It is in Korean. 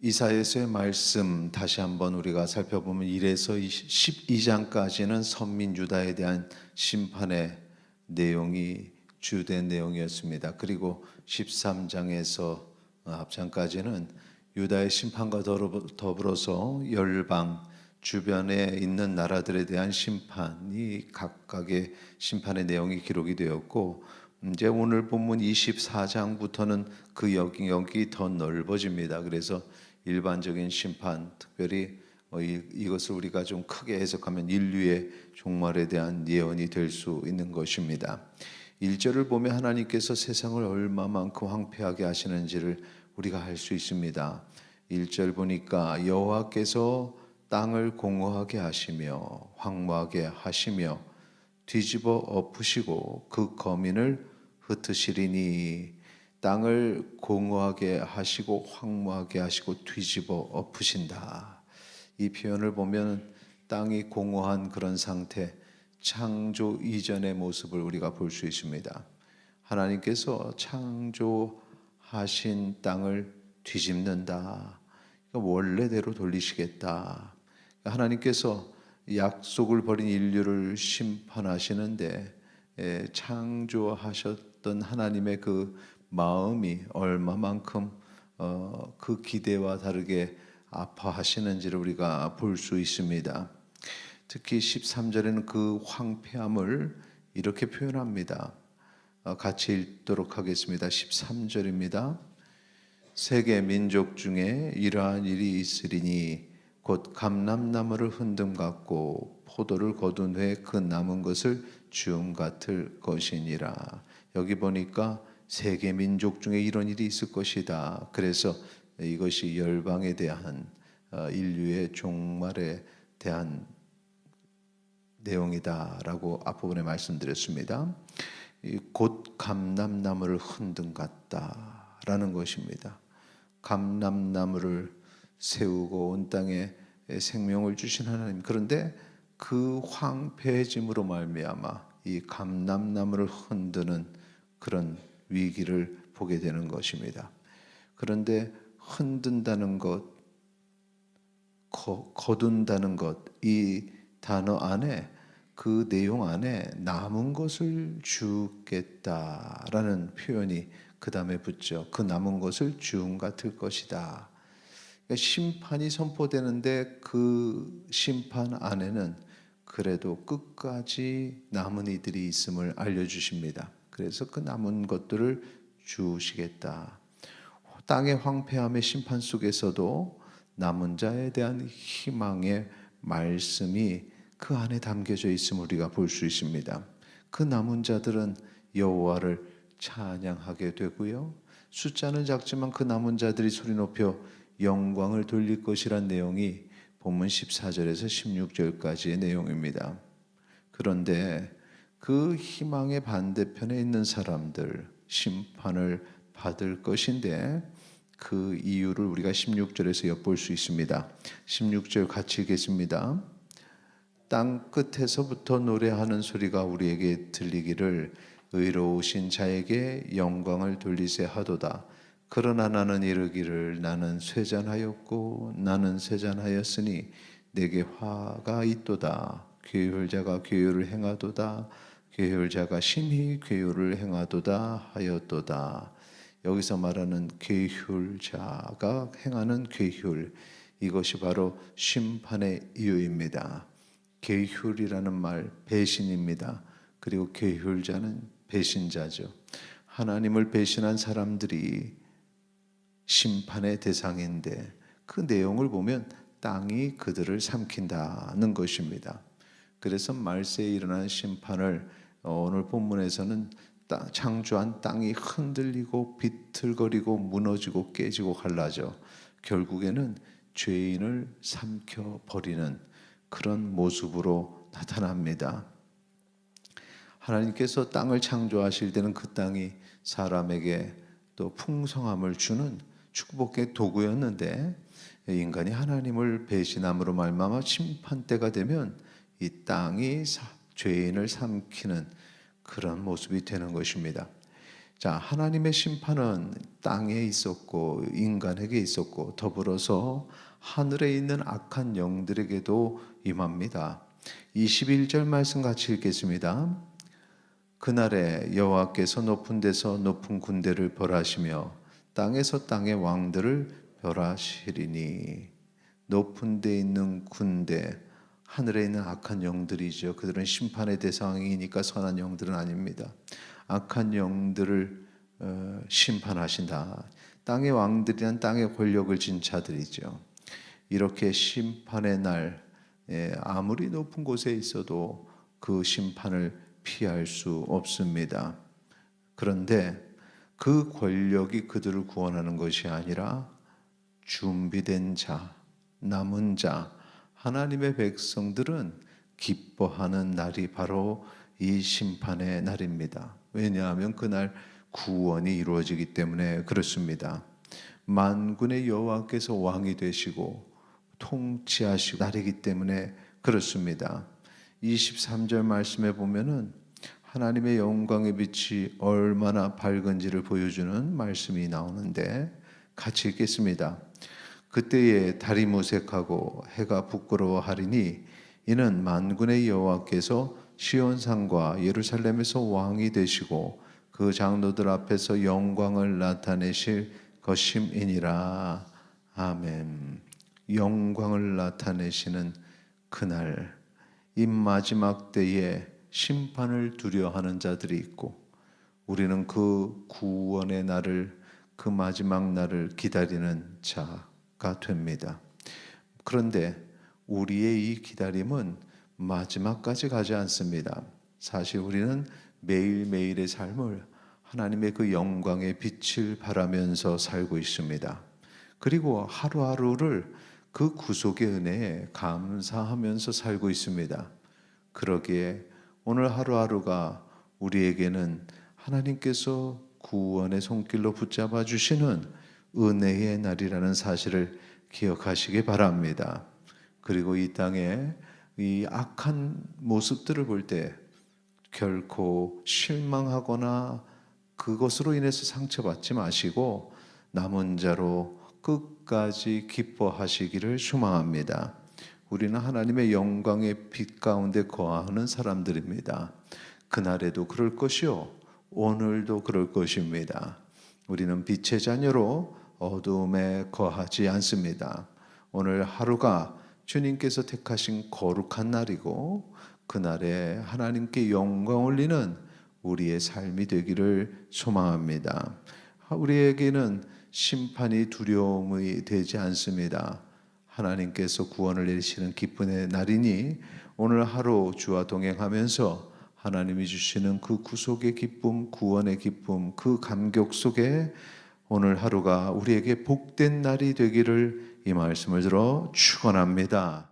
이사야서의 말씀 다시 한번 우리가 살펴보면 1에서 12장까지는 선민 유다에 대한 심판의 내용이 주된 내용이었습니다. 그리고 13장에서 앞장까지는 유다의 심판과 더불어서 열방 주변에 있는 나라들에 대한 심판이 각각의 심판의 내용이 기록이 되었고, 이제 오늘 본문 24장부터는 그 영역이 더 넓어집니다. 그래서 일반적인 심판, 특별히 이것을 우리가 좀 크게 해석하면 인류의 종말에 대한 예언이 될 수 있는 것입니다. 1절을 보면 하나님께서 세상을 얼마만큼 황폐하게 하시는지를 우리가 알 수 있습니다. 1절 보니까 여호와께서 땅을 공허하게 하시며 황무하게 하시며 뒤집어 엎으시고 그 거민을 흩으시리니, 땅을 공허하게 하시고 황무하게 하시고 뒤집어 엎으신다. 이 표현을 보면 땅이 공허한 그런 상태, 창조 이전의 모습을 우리가 볼 수 있습니다. 하나님께서 창조하신 땅을 뒤집는다. 원래대로 돌리시겠다. 하나님께서 약속을 버린 인류를 심판하시는데 창조하셨던 하나님의 그 마음이 얼마만큼 그 기대와 다르게 아파하시는지를 우리가 볼 수 있습니다. 특히 13절에는 그 황폐함을 이렇게 표현합니다. 같이 읽도록 하겠습니다. 13절입니다. 세계 민족 중에 이러한 일이 있으리니 곧 감람나무를 흔듦 같고 포도를 거둔 후에 그 남은 것을 주음 같을 것이니라. 여기 보니까 세계 민족 중에 이런 일이 있을 것이다. 그래서 이것이 열방에 대한 인류의 종말에 대한 내용이다라고 앞부분에 말씀드렸습니다. 곧 감람나무를 흔듦 같다라는 것입니다. 감람나무를 세우고 온 땅에 생명을 주신 하나님, 그런데 그 황폐해짐으로 말미암아 이 감람나무를 흔드는 그런 위기를 보게 되는 것입니다. 그런데 흔든다는 것, 거둔다는 것, 이 단어 안에, 그 내용 안에 남은 것을 주겠다라는 표현이 그 다음에 붙죠. 그 남은 것을 주음 같을 것이다. 그러니까 심판이 선포되는데 그 심판 안에는 그래도 끝까지 남은 이들이 있음을 알려주십니다. 그래서 그 남은 것들을 주시겠다. 땅의 황폐함의 심판 속에서도 남은 자에 대한 희망의 말씀이 그 안에 담겨져 있음을 우리가 볼 수 있습니다. 그 남은 자들은 여호와를 찬양하게 되고요, 숫자는 작지만 그 남은 자들이 소리 높여 영광을 돌릴 것이란 내용이 본문 14절에서 16절까지의 내용입니다. 그런데 그 희망의 반대편에 있는 사람들, 심판을 받을 것인데 그 이유를 우리가 16절에서 엿볼 수 있습니다. 16절 같이 읽겠습니다. 땅 끝에서부터 노래하는 소리가 우리에게 들리기를 의로우신 자에게 영광을 돌리세 하도다. 그러나 나는 이르기를 나는 쇠잔하였고 나는 쇠잔하였으니 내게 화가 있도다. 괴율자가 괴율을 행하도다. 괴율자가 심히 괴율을 행하도다 하였도다. 여기서 말하는 괴율자가 행하는 괴율, 이것이 바로 심판의 이유입니다. 괴율이라는 말, 배신입니다. 그리고 괴율자는 배신자죠. 하나님을 배신한 사람들이 심판의 대상인데 그 내용을 보면 땅이 그들을 삼킨다는 것입니다. 그래서 말세에 일어난 심판을 오늘 본문에서는 창조한 땅이 흔들리고 비틀거리고 무너지고 깨지고 갈라져 결국에는 죄인을 삼켜버리는 그런 모습으로 나타납니다. 하나님께서 땅을 창조하실 때는 그 땅이 사람에게 또 풍성함을 주는 축복의 도구였는데, 인간이 하나님을 배신함으로 말미암아 심판 때가 되면 이 땅이 죄인을 삼키는 그런 모습이 되는 것입니다. 자, 하나님의 심판은 땅에 있었고 인간에게 있었고 더불어서 하늘에 있는 악한 영들에게도 임합니다. 21절 말씀 같이 읽겠습니다. 그날에 여호와께서 높은 데서 높은 군대를 벌하시며 땅에서 땅의 왕들을 벌하시리니. 높은 데 있는 군대, 하늘에 있는 악한 영들이죠. 그들은 심판의 대상이니까 선한 영들은 아닙니다. 악한 영들을 심판하신다. 땅의 왕들이란 땅의 권력을 진 자들이죠. 이렇게 심판의 날, 아무리 높은 곳에 있어도 그 심판을 피할 수 없습니다. 그런데 그 권력이 그들을 구원하는 것이 아니라 준비된 자, 남은 자, 하나님의 백성들은 기뻐하는 날이 바로 이 심판의 날입니다. 왜냐하면 그날 구원이 이루어지기 때문에 그렇습니다. 만군의 여호와께서 왕이 되시고 통치하시고 날이기 때문에 그렇습니다. 23절 말씀에 보면은 하나님의 영광의 빛이 얼마나 밝은지를 보여주는 말씀이 나오는데 같이 읽겠습니다. 그때에 달이 무색하고 해가 부끄러워하리니 이는 만군의 여호와께서 시온산과 예루살렘에서 왕이 되시고 그 장로들 앞에서 영광을 나타내실 것임이니라. 아멘. 영광을 나타내시는 그날, 이 마지막 때에 심판을 두려워하는 자들이 있고 우리는 그 구원의 날을, 그 마지막 날을 기다리는 자가 됩니다. 그런데 우리의 이 기다림은 마지막까지 가지 않습니다. 사실 우리는 매일매일의 삶을 하나님의 그 영광의 빛을 바라면서 살고 있습니다. 그리고 하루하루를 그 구속의 은혜에 감사하면서 살고 있습니다. 그러기에 오늘 하루하루가 우리에게는 하나님께서 구원의 손길로 붙잡아 주시는 은혜의 날이라는 사실을 기억하시기 바랍니다. 그리고 이 땅에 이 악한 모습들을 볼 때 결코 실망하거나 그것으로 인해서 상처받지 마시고 남은 자로 끝까지 기뻐하시기를 소망합니다. 우리는 하나님의 영광의 빛 가운데 거하는 사람들입니다. 그날에도 그럴 것이요 오늘도 그럴 것입니다. 우리는 빛의 자녀로 어두움에 거하지 않습니다. 오늘 하루가 주님께서 택하신 거룩한 날이고 그날에 하나님께 영광 올리는 우리의 삶이 되기를 소망합니다. 우리에게는 심판이 두려움이 되지 않습니다. 하나님께서 구원을 내리시는 기쁨의 날이니 오늘 하루 주와 동행하면서 하나님이 주시는 그 구속의 기쁨, 구원의 기쁨, 그 감격 속에 오늘 하루가 우리에게 복된 날이 되기를 이 말씀을 들어 축원합니다.